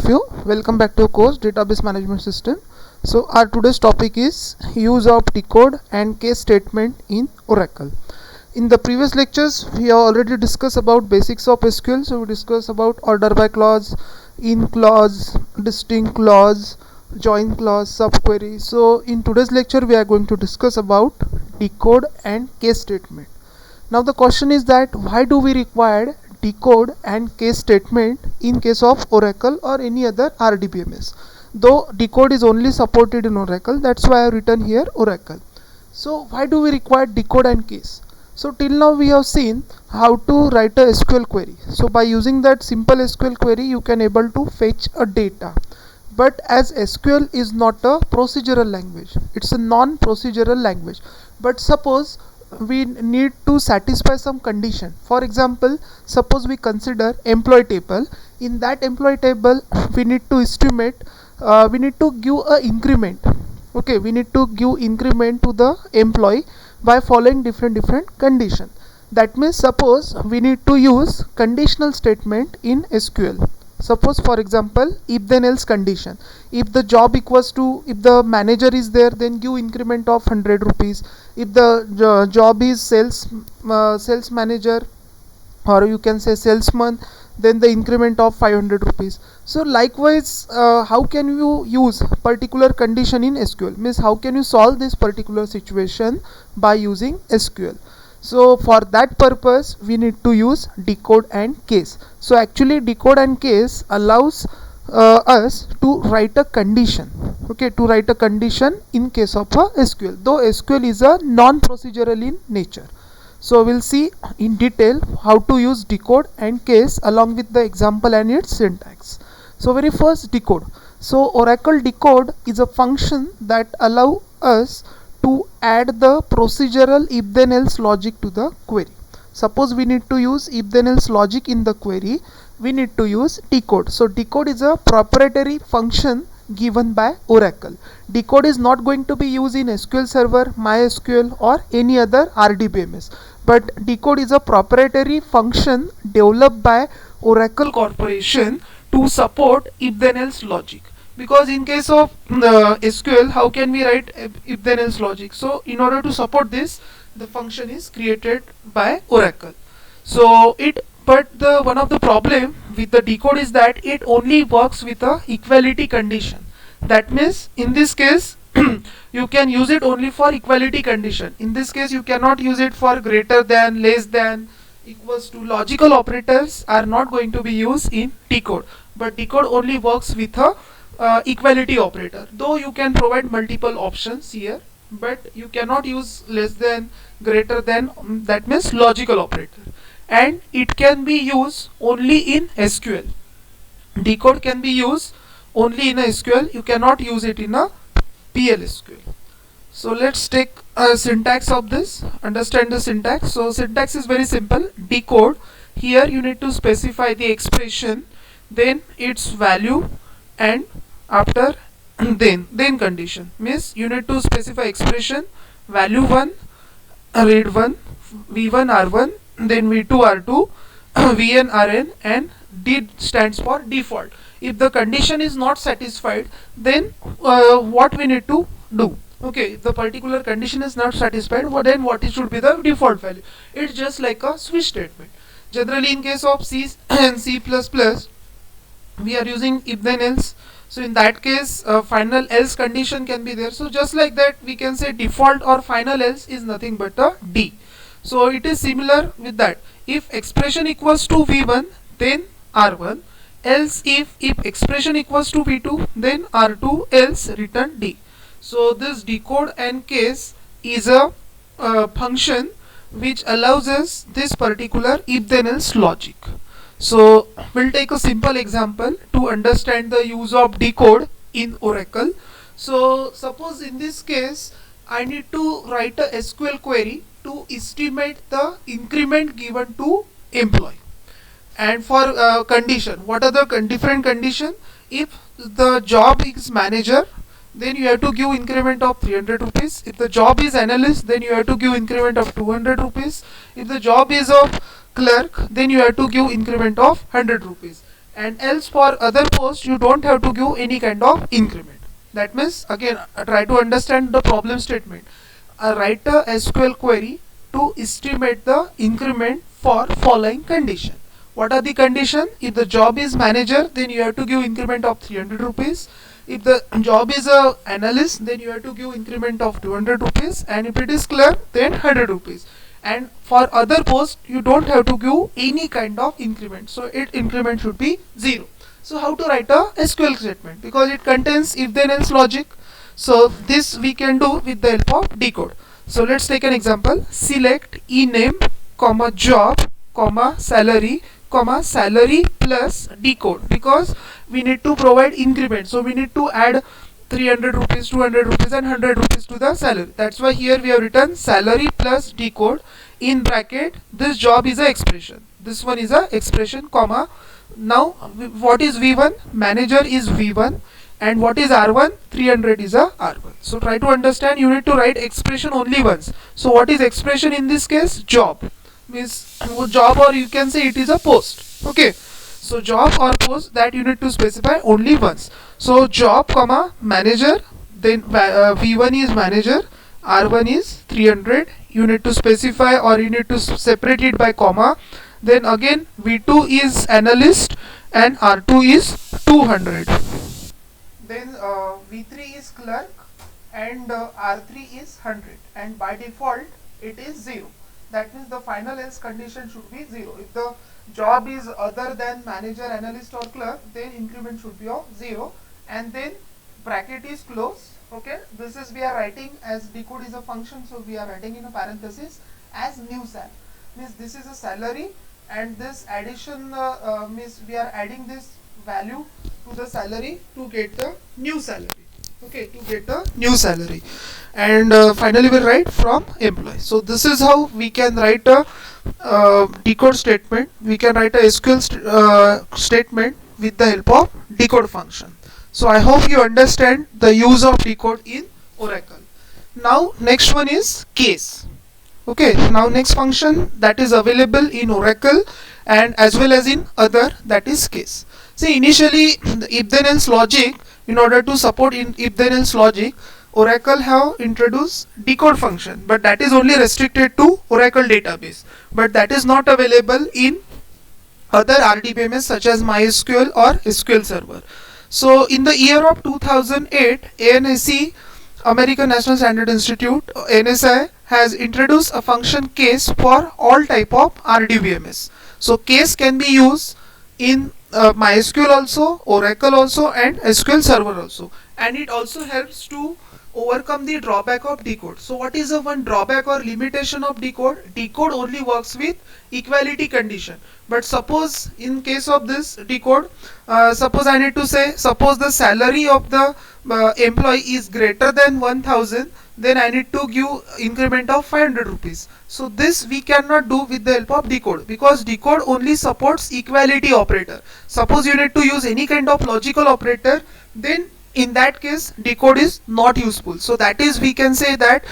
you, welcome back to your course Database Management System. So our today's topic is use of decode and case statement in Oracle. In the previous lectures we have already discussed about basics of SQL. So we discussed about order by clause, in clause, distinct clause, join clause, subquery. So in today's lecture we are going to discuss about decode and case statement. Now the question is that why do we require decode and case statement in case of Oracle or any other RDBMS? Though decode is only supported in Oracle, that's why I have written here Oracle. So why do we require decode and case? So till now we have seen how to write a SQL query. So by using that simple SQL query you can able to fetch a data. But as SQL is not a procedural language, it's a non-procedural language. But suppose we need to satisfy some condition. For example, suppose we consider employee table. In that employee table we need to estimate, we need to give a increment. Okay, we need to give increment to the employee by following different condition. That means suppose we need to use conditional statement in SQL. Suppose for example if then else condition. If the job equals to, if the manager is there, then give increment of 100 rupees. If the job is sales manager, or you can say salesman, then the increment of 500 rupees. So likewise, how can you use particular condition in SQL? Means how can you solve this particular situation by using SQL? So for that purpose we need to use decode and case. So actually decode and case allows us to write a condition. Okay, to write a condition in case of a SQL, though SQL is a non-procedural in nature. So we'll see in detail how to use decode and case along with the example and its syntax. So very first, decode. So Oracle decode is a function that allow us to add the procedural if then else logic to the query. Suppose we need to use if then else logic in the query, we need to use decode. So decode is a proprietary function given by Oracle. Decode is not going to be used in SQL Server, MySQL or any other RDBMS, but decode is a proprietary function developed by Oracle Corporation to support if then else logic. Because in case of SQL, how can we write if then else logic? So in order to support this, the function is created by Oracle. So the one of the problem with the decode is that it only works with a equality condition. That means in this case you can use it only for equality condition. In this case you cannot use it for greater than, less than, equals to. Logical operators are not going to be used in decode, but decode only works with a equality operator. Though you can provide multiple options here, but you cannot use less than, greater than, that means logical operator. And it can be used only in SQL. Decode can be used only in a SQL, you cannot use it in a PLSQL. So let's take a syntax of this, understand the syntax. So syntax is very simple. Decode, here you need to specify the expression, then its value, and after then condition. Means you need to specify expression, value 1, read 1, v1 r1, then v2 r2, vn rn, and d stands for default. If the condition is not satisfied, then what we need to do? Okay, if the particular condition is not satisfied, then what it should be the default value? It's just like a switch statement. Generally in case of C and C++, we are using if then else. So in that case final else condition can be there. So just like that we can say default or final else is nothing but a D. So it is similar with that. If expression equals to v1, then r1, else if expression equals to v2, then r2, else return D. So this decode and case is a function which allows us this particular if then else logic. So we'll take a simple example to understand the use of decode in Oracle. So suppose in this case I need to write a SQL query to estimate the increment given to employee. And for condition, what are the different condition? If the job is manager, then you have to give increment of 300 rupees. If the job is analyst, then you have to give increment of 200 rupees. If the job is of clerk, then you have to give increment of 100 rupees. and else for other posts you don't have to give any kind of increment. That means again try to understand the problem statement. Write a SQL query to estimate the increment for following condition. What are the condition? If the job is manager, then you have to give increment of 300 rupees. If the job is a analyst, then you have to give increment of 200 rupees, and if it is clerk, then 100 rupees. And for other posts you don't have to give any kind of increment, so its increment should be 0. So how to write a SQL statement? Because it contains if then else logic, so this we can do with the help of decode. So let's take an example. Select ename comma job comma salary comma salary plus decode, because we need to provide increment, so we need to add 300 rupees, 200 rupees and 100 rupees to the salary. That's why here we have written salary plus decode in bracket. This job is a expression, this one is a expression, comma. Now what is V1? Manager is V1, and what is R1? 300 is a R1. So try to understand, you need to write expression only once. So what is expression in this case? Job, means job, or you can say it is a post. Okay, so job or post, that you need to specify only once. So job comma manager, then V1 is manager, R1 is 300. You need to specify, or you need to separate it by comma. Then again V2 is analyst and R2 is 200. Then V3 is clerk and R3 is 100, and by default it is 0. That means the final else condition should be 0. If the job is other than manager, analyst or clerk, then increment should be of 0, and then bracket is closed. Okay, this is we are writing as decode is a function, so we are writing in a parenthesis as new sal, means this is a salary, and this addition means we are adding this value to the salary to get the new salary. Okay, to get the new salary, and finally we'll write from employee. So this is how we can write a decode statement. We can write a SQL statement with the help of decode function. So I hope you understand the use of decode in Oracle. Now next one is case. Okay, now next function that is available in Oracle and as well as in other, that is case. See, initially the if then else logic, in order to support in if then else logic, Oracle have introduced decode function, but that is only restricted to Oracle database, but that is not available in other RDBMS such as MySQL or SQL Server. So in the year of 2008, ANSI, American National Standard Institute, NSI, has introduced a function case for all type of RDBMS. So case can be used in MySQL also, Oracle also, and SQL Server also, and it also helps to overcome the drawback of decode. So what is the one drawback or limitation of decode? Decode only works with equality condition. But suppose in case of this decode, suppose I need to say, suppose the salary of the employee is greater than 1000, then I need to give increment of 500 rupees. So this we cannot do with the help of decode, because decode only supports equality operator. Suppose you need to use any kind of logical operator, then in that case decode is not useful. So that is, we can say that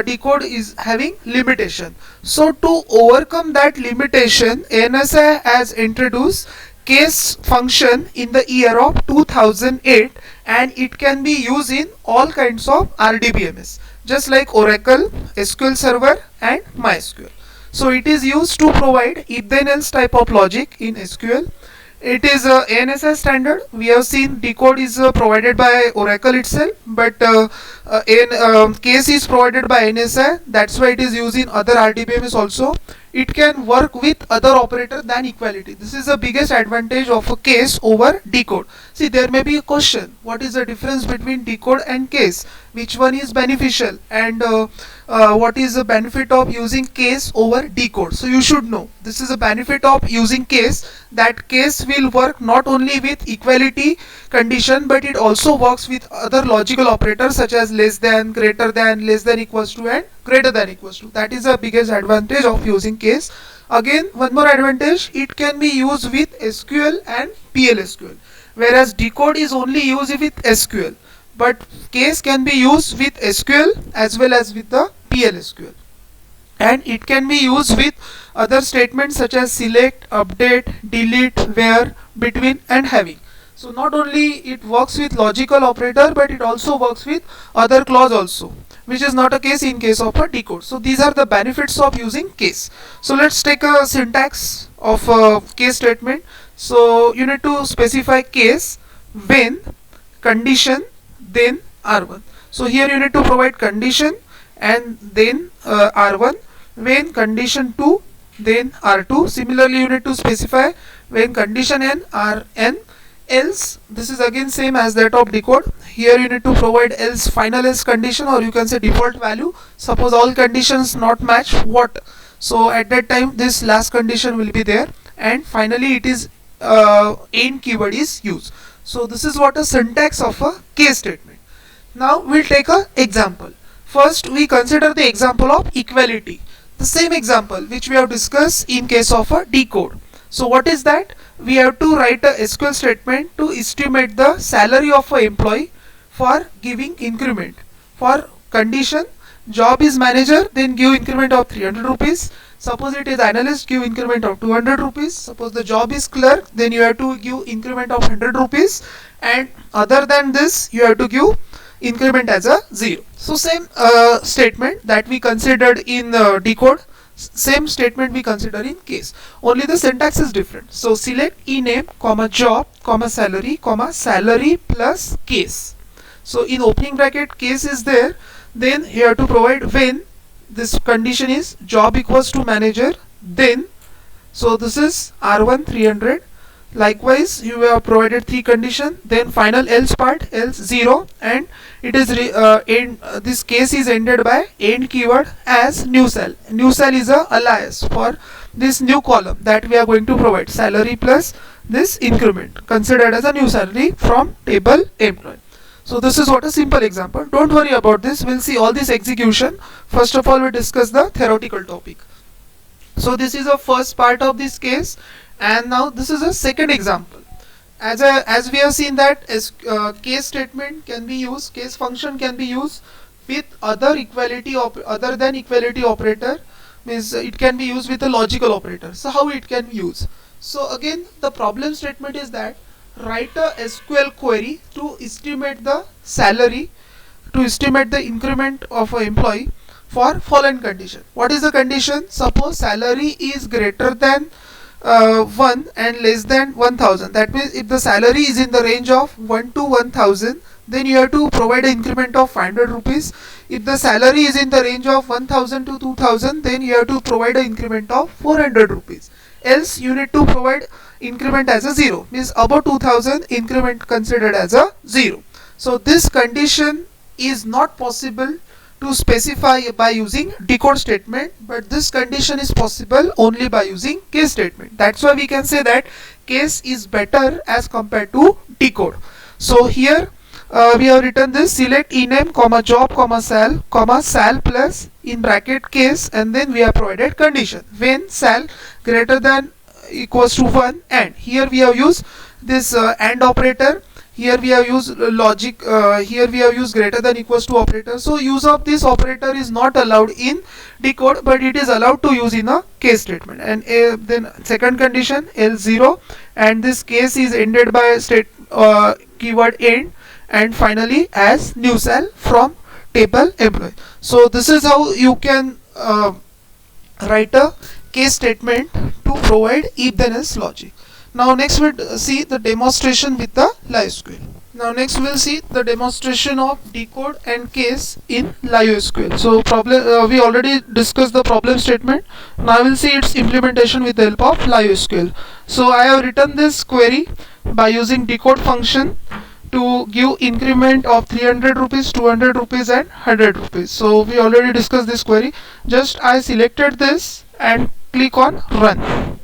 decode is having limitation. So to overcome that limitation, ANSI has introduced case function in the year of 2008, and it can be used in all kinds of RDBMS, just like Oracle, SQL Server and MySQL. So it is used to provide if then else type of logic in SQL. It is a ANSI standard. We have seen decode is provided by Oracle itself, but case is provided by ANSI. That's why it is used in other RDBMS also. It can work with other operator than equality. This is the biggest advantage of a case over decode. See, there may be a question, what is the difference between decode and case? Which one is beneficial, and what is the benefit of using case over decode? So you should know, this is a benefit of using case, that case will work not only with equality condition, but it also works with other logical operators such as less than, greater than, less than equals to, and greater than equals to. That is the biggest advantage of using case. Again, one more advantage, it can be used with SQL and PLSQL, whereas decode is only used with SQL, but case can be used with SQL as well as with the PLSQL. and it can be used with other statements such as select, update, delete, where, between and having. So not only it works with logical operator, but it also works with other clause also, which is not a case in case of a decode. So these are the benefits of using case. So let's take a syntax of a case statement. So you need to specify case, when, condition, then R1. So here you need to provide condition and then R1, when condition 2, then R2. Similarly you need to specify when condition n, Rn, else. This is again same as that of decode. Here you need to provide else, final else condition, or you can say default value. Suppose all conditions not match, what? So at that time this last condition will be there, and finally it is end keyword is used. So this is what a syntax of a case statement. Now we'll take a example. First we consider the example of equality, the same example which we have discussed in case of a decode. So what is that? We have to write a SQL statement to estimate the salary of an employee for giving increment. For condition, job is manager, then give increment of 300 rupees. Suppose it is analyst, give increment of 200 rupees. Suppose the job is clerk, then you have to give increment of 100 rupees, and other than this you have to give increment as a 0. So same statement that we considered in decode, same statement we consider in case, only the syntax is different. So select ename, comma job, comma salary, comma salary plus case. So in opening bracket case is there, then you have to provide when this condition is job equals to manager, then, so this is R1 300. Likewise you have provided 3 condition, then final else part, else 0, and it is this case is ended by end keyword as new cell. New cell is a alias for this new column that we are going to provide, salary plus this increment, considered as a new salary from table employee. So this is what a simple example. Don't worry about this, we'll see all this execution. First of all we discuss the theoretical topic. So this is the first part of this case, and now this is a second example. As we have seen that case statement can be used, case function can be used with other than equality operator, means it can be used with a logical operator. So how it can be used? So again the problem statement is that write a SQL query to estimate the salary, to estimate the increment of an employee for following condition. What is the condition? Suppose salary is greater than 1 and less than 1000. That means if the salary is in the range of 1 to 1000, then you have to provide an increment of 500 rupees. If the salary is in the range of 1000 to 2000, then you have to provide an increment of 400 rupees. Else you need to provide increment as a 0, means above 2000 increment considered as a 0. So this condition is not possible to specify by using decode statement, but this condition is possible only by using case statement. That's why we can say that case is better as compared to decode. So here we have written this select ename, comma job, comma sal plus in bracket case, and then we have provided condition when sal greater than equals to 1, and here we have used this AND operator. Here we have used logic, here we have used greater than equals to operator. So use of this operator is not allowed in decode, but it is allowed to use in a case statement. And then second condition L0, and this case is ended by keyword end, and finally as new cell from table employee. So this is how you can write a case statement to provide if then else logic. Now next we'll see the demonstration with the LiveSQL. Now next we'll see the demonstration of decode and case in LiveSQL. So we already discussed the problem statement. Now we'll see its implementation with the help of LiveSQL. So I have written this query by using decode function to give increment of 300 rupees, 200 rupees and 100 rupees. So we already discussed this query. Just I selected this and click on run.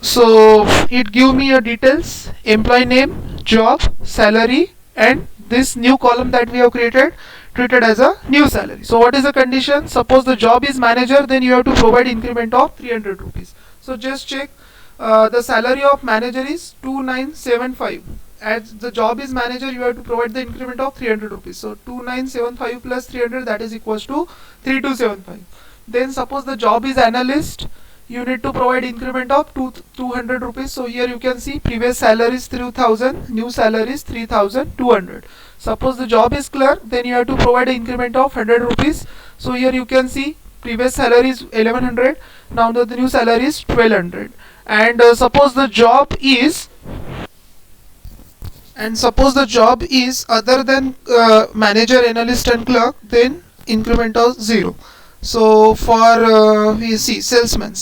So it give me a details, employee name, job, salary, and this new column that we have created treated as a new salary. So what is the condition? Suppose the job is manager, then you have to provide increment of 300 rupees. So just check, the salary of manager is 2975 as the job is manager, you have to provide the increment of 300 rupees. So 2975 plus 300, that is equals to 3275. Then suppose the job is analyst, you need to provide increment of 200 rupees. So here you can see previous salary is 3000, new salary is 3200. Suppose the job is clerk, then you have to provide an increment of 100 rupees. So here you can see previous salary is 1100, now the new salary is 1200. And suppose the job is other than manager, analyst and clerk, then increment of 0. So for we see salesman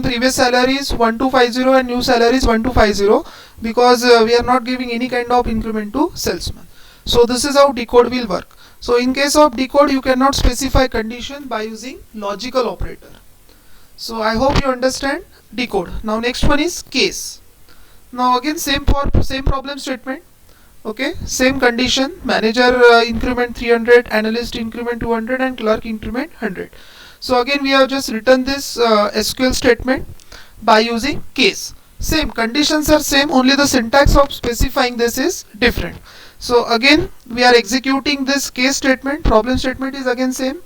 previous salary is 1250 and new salary is 1250, because we are not giving any kind of increment to salesman. So this is how decode will work. So in case of decode, you cannot specify condition by using logical operator. So I hope you understand decode. Now next one is case. Now again same problem statement. Okay, same condition, manager increment 300, analyst increment 200 and clerk increment 100. So again we have just written this SQL statement by using case. Same conditions are same, only the syntax of specifying this is different. So again we are executing this case statement. Problem statement is again same,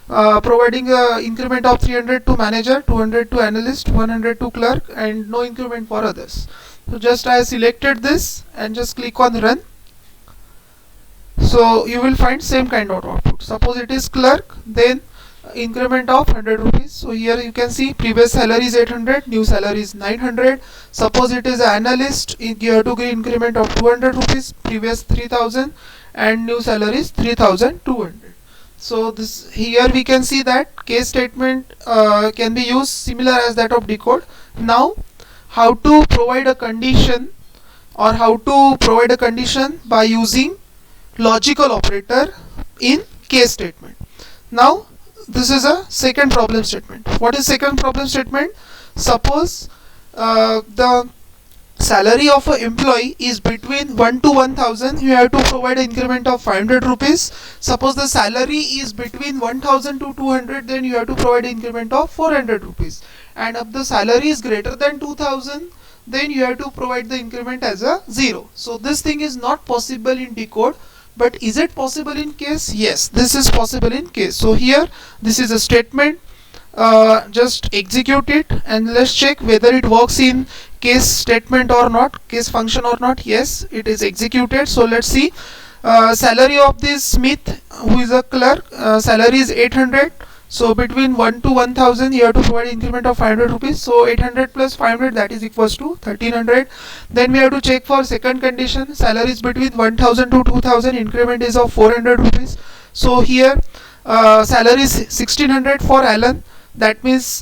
providing increment of 300 to manager, 200 to analyst, 100 to clerk, and no increment for others. So just I selected this and just click on run. So you will find same kind of output. Suppose it is clerk, then increment of 100 rupees. So here you can see previous salary is 800, new salary is 900. Suppose it is analyst, you have to give increment of 200 rupees, previous 3000 and new salary is 3200. So this here we can see that case statement can be used similar as that of decode. Now how to provide a condition, or how to provide a condition by using logical operator in case statement. Now this is a second problem statement. What is second problem statement? Suppose the salary of an employee is between 1 to 1000, you have to provide an increment of 500 rupees. Suppose the salary is between 1000 to 200, then you have to provide an increment of 400 rupees. And if the salary is greater than 2000, then you have to provide the increment as a 0. So this thing is not possible in decode, but is it possible in case? Yes, this is possible in case. So here this is a statement, just execute it and let's check whether it works in case statement or not, case function or not. Yes, it is executed. So let's see, salary of this Smith, who is a clerk, salary is 800. So between 1 to 1000, you have to provide increment of 500 rupees. So 800 plus 500, that is equals to 1300. Then we have to check for second condition, salary is between 1000 to 2000, increment is of 400 rupees. So here salary is 1600 for Alan. That means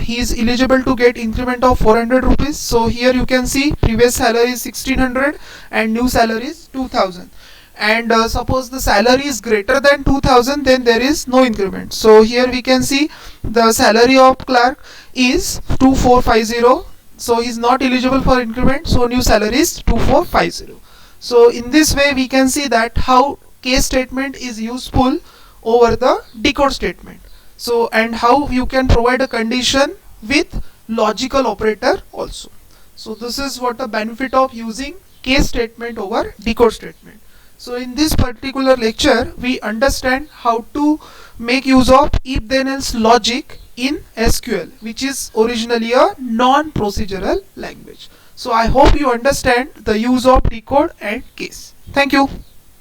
he is eligible to get increment of 400 rupees. So here you can see previous salary is 1600 and new salary is 2000. And suppose the salary is greater than 2000, then there is no increment. So here we can see the salary of clerk is 2450, so he is not eligible for increment, so new salary is 2450. So in this way we can see that how case statement is useful over the decode statement. So and how you can provide a condition with logical operator also. So this is what the benefit of using case statement over decode statement. So in this particular lecture we understand how to make use of if then else logic in SQL, which is originally a non-procedural language. So I hope you understand the use of decode and case. Thank you.